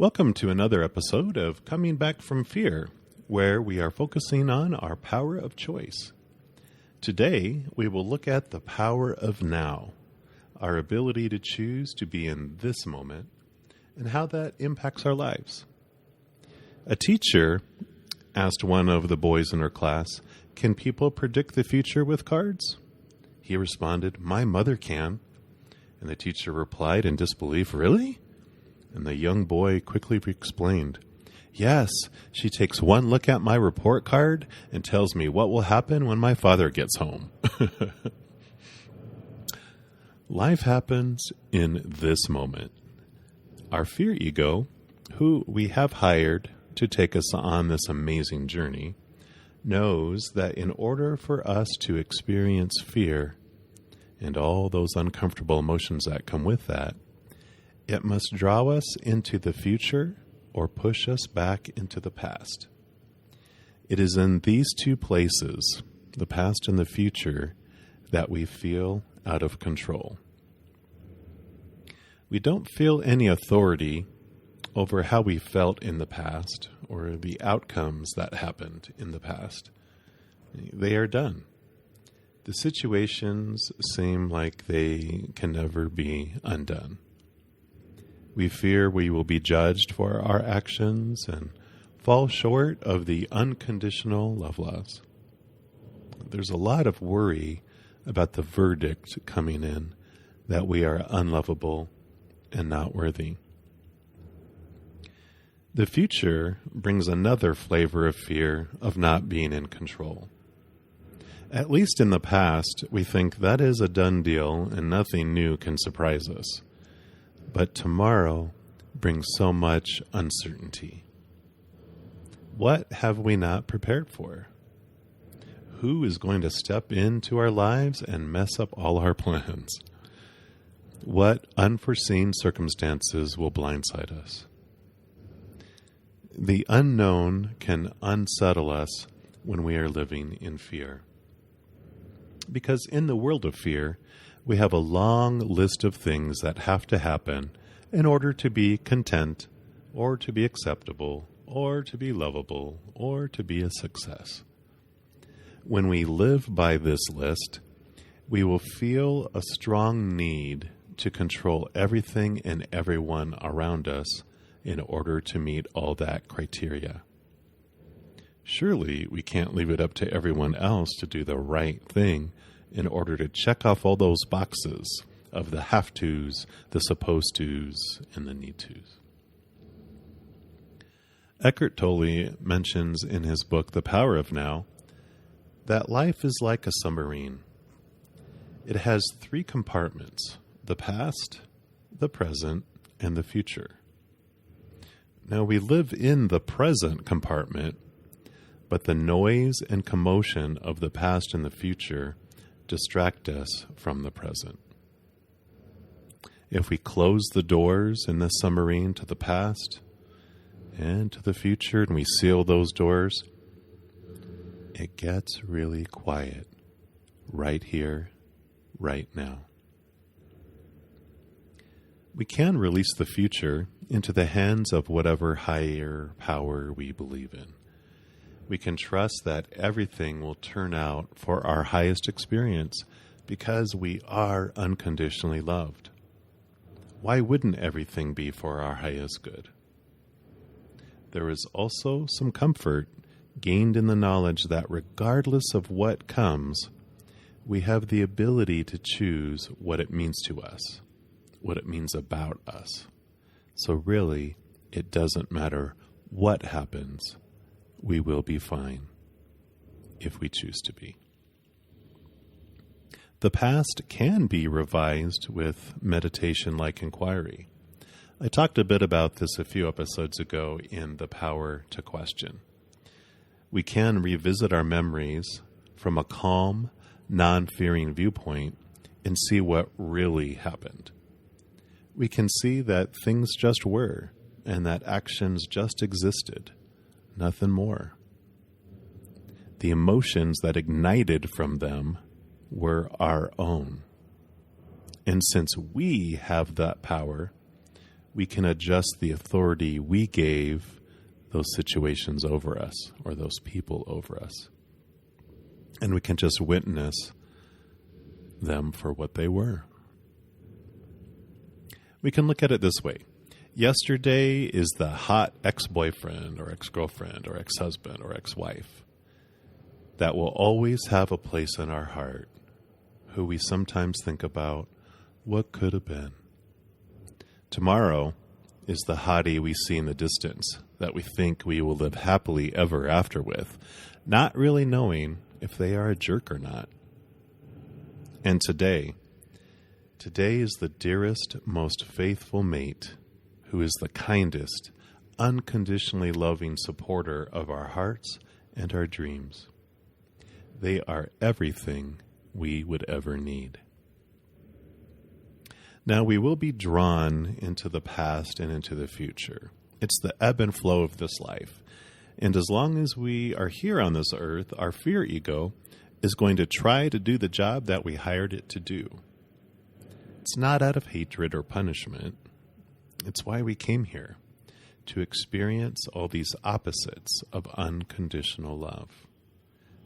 Welcome to another episode of Coming Back from Fear, where we are focusing on our power of choice. Today, we will look at the power of now, our ability to choose to be in this moment, and how that impacts our lives. A teacher asked one of the boys in her class, "Can people predict the future with cards?" He responded, "My mother can." And the teacher replied in disbelief, "Really?" And the young boy quickly explained, "Yes, she takes one look at my report card and tells me what will happen when my father gets home." Life happens in this moment. Our fear ego, who we have hired to take us on this amazing journey, knows that in order for us to experience fear and all those uncomfortable emotions that come with that, it must draw us into the future or push us back into the past. It is in these two places, the past and the future, that we feel out of control. We don't feel any authority over how we felt in the past or the outcomes that happened in the past. They are done. The situations seem like they can never be undone. We fear we will be judged for our actions and fall short of the unconditional love laws. There's a lot of worry about the verdict coming in that we are unlovable and not worthy. The future brings another flavor of fear of not being in control. At least in the past, we think that is a done deal and nothing new can surprise us. But tomorrow brings so much uncertainty. What have we not prepared for? Who is going to step into our lives and mess up all our plans? What unforeseen circumstances will blindside us? The unknown can unsettle us when we are living in fear. Because in the world of fear, we have a long list of things that have to happen in order to be content, or to be acceptable, or to be lovable, or to be a success. When we live by this list, we will feel a strong need to control everything and everyone around us in order to meet all that criteria. Surely we can't leave it up to everyone else to do the right thing in order to check off all those boxes of the have-tos, the supposed-tos, and the need-tos. Eckhart Tolle mentions in his book, The Power of Now, that life is like a submarine. It has 3 compartments: the past, the present, and the future. Now we live in the present compartment, but the noise and commotion of the past and the future distract us from the present. If we close the doors in this submarine to the past and to the future, and we seal those doors, it gets really quiet right here, right now. We can release the future into the hands of whatever higher power we believe in. We can trust that everything will turn out for our highest experience because we are unconditionally loved. Why wouldn't everything be for our highest good? There is also some comfort gained in the knowledge that regardless of what comes, we have the ability to choose what it means to us, what it means about us. So really, it doesn't matter what happens. We will be fine if we choose to be. The past can be revised with meditation-like inquiry. I talked a bit about this a few episodes ago in The Power to Question. We can revisit our memories from a calm, non-fearing viewpoint and see what really happened. We can see that things just were and that actions just existed. Nothing more. The emotions that ignited from them were our own. And since we have that power, we can adjust the authority we gave those situations over us or those people over us. And we can just witness them for what they were. We can look at it this way. Yesterday is the hot ex-boyfriend or ex-girlfriend or ex-husband or ex-wife that will always have a place in our heart, who we sometimes think about what could have been. Tomorrow is the hottie we see in the distance that we think we will live happily ever after with, not really knowing if they are a jerk or not. And today is the dearest, most faithful mate who is the kindest, unconditionally loving supporter of our hearts and our dreams. They are everything we would ever need. Now, we will be drawn into the past and into the future. It's the ebb and flow of this life. And as long as we are here on this earth, our fear ego is going to try to do the job that we hired it to do. It's not out of hatred or punishment. It's why we came here, to experience all these opposites of unconditional love.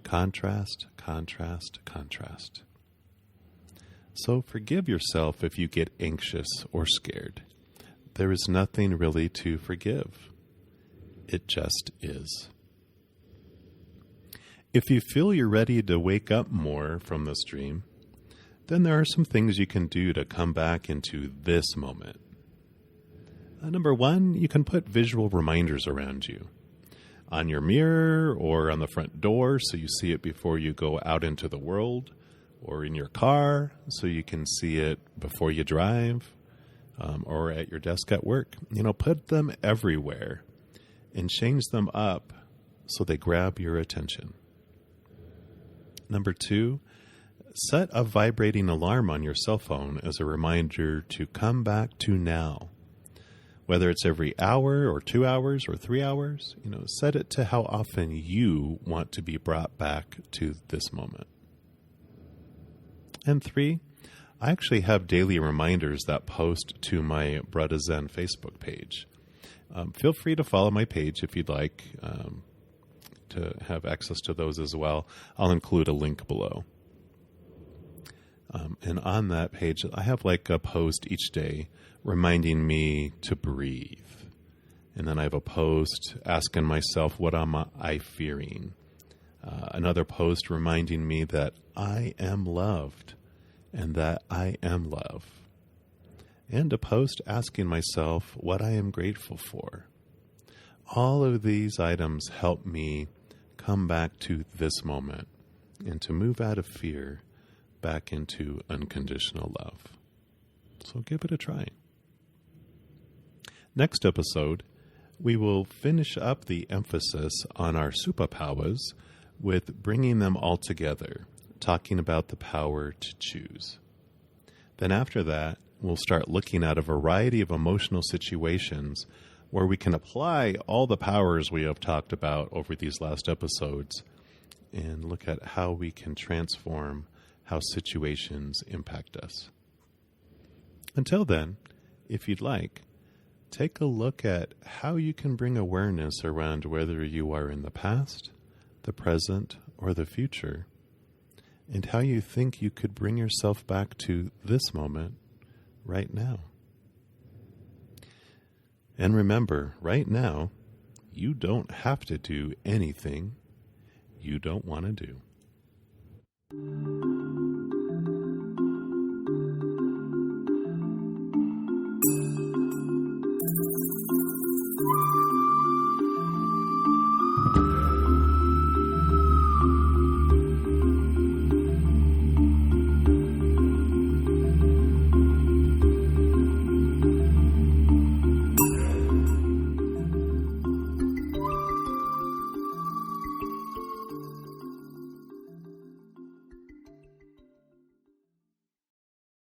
Contrast, contrast, contrast. So forgive yourself if you get anxious or scared. There is nothing really to forgive. It just is. If you feel you're ready to wake up more from this dream, then there are some things you can do to come back into this moment. Number one, you can put visual reminders around you. On your mirror or on the front door so you see it before you go out into the world, or in your car so you can see it before you drive, or at your desk at work. Put them everywhere and change them up so they grab your attention. Number two, set a vibrating alarm on your cell phone as a reminder to come back to now. Whether it's every hour or 2 hours or 3 hours, set it to how often you want to be brought back to this moment. And three, I actually have daily reminders that post to my BRUDDA Zen Facebook page. Feel free to follow my page if you'd like to have access to those as well. I'll include a link below. And on that page, I have like a post each day reminding me to breathe. And then I have a post asking myself, what am I fearing? Another post reminding me that I am loved and that I am love. And a post asking myself what I am grateful for. All of these items help me come back to this moment and to move out of fear back into unconditional love. So give it a try. Next episode, we will finish up the emphasis on our superpowers with bringing them all together, talking about the power to choose. Then after that, we'll start looking at a variety of emotional situations where we can apply all the powers we have talked about over these last episodes and look at how we can transform how situations impact us. Until then, if you'd like, take a look at how you can bring awareness around whether you are in the past, the present, or the future, and how you think you could bring yourself back to this moment right now. And remember, right now, you don't have to do anything you don't want to do.